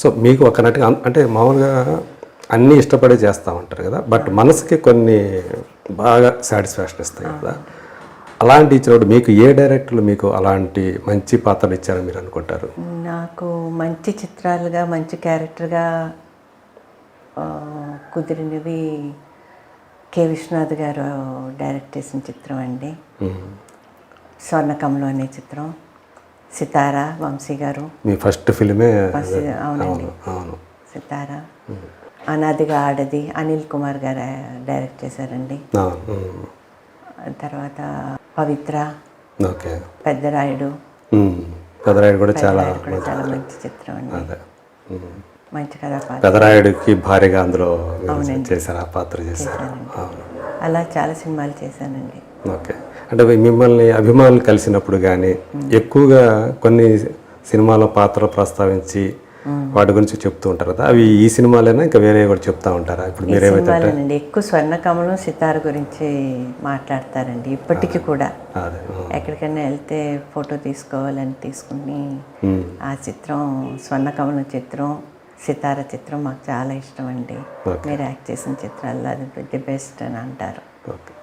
So మీకు ఒక నటిగా అంటే మామూలుగా అన్నీ ఇష్టపడే చేస్తూ ఉంటారు కదా, బట్ మనసుకి కొన్ని బాగా సాటిస్ఫాక్షన్ ఇస్తాయి కదా. అలాంటి ఇచ్చినప్పుడు మీకు ఏ డైరెక్టర్లు మీకు అలాంటి మంచి పాత్రలు ఇచ్చారని మీరు అనుకుంటారు? నాకు మంచి చిత్రాలుగా మంచి క్యారెక్టర్గా కుదిరినవి కె విశ్వనాథ్ గారు డైరెక్ట్ చేసిన చిత్రం అండి. స్వర్ణకమలం అనే చిత్రం, సితారా వంశీ గారు మీ ఫస్ట్ ఫిల్మే. అవునండి, అవును. సితారా. అనాదిగా ఆడది అనిల్ కుమార్ గారు డైరెక్ట్ చేశారండి. తర్వాత పవిత్ర, ఓకే, పెద్దరాయుడు. పెదరాయుడు కూడా చాలా మంచి చిత్రం అండి. మంచి కథా పాత్ర. పెదరాయుడికి భారీగా అందులో చేశారు, ఆ పాత్ర చేశారు. అలా చాలా సినిమాలు చేశానండి. ఓకే, అంటే మిమ్మల్ని అభిమానులు కలిసినప్పుడు కానీ ఎక్కువగా కొన్ని సినిమాలో పాత్రలు ప్రస్తావించి వాటి గురించి చెప్తూ ఉంటారు కదా, అవి ఈ సినిమాలైనా ఇంకా వేరే కూడా చెప్తా ఉంటారా? ఇప్పుడు మీరేమైతే ఎక్కువ స్వర్ణకమలం సితార గురించి మాట్లాడతారండి ఇప్పటికీ కూడా. ఎక్కడికైనా వెళ్తే ఫోటో తీసుకోవాలని తీసుకుని ఆ చిత్రం, స్వర్ణకమలం చిత్రం, సితార చిత్రం మాకు చాలా ఇష్టం అండి. మీరు యాక్ట్ చేసిన చిత్రాల్లో అది ది బెస్ట్ అని అంటారు. ఓకే.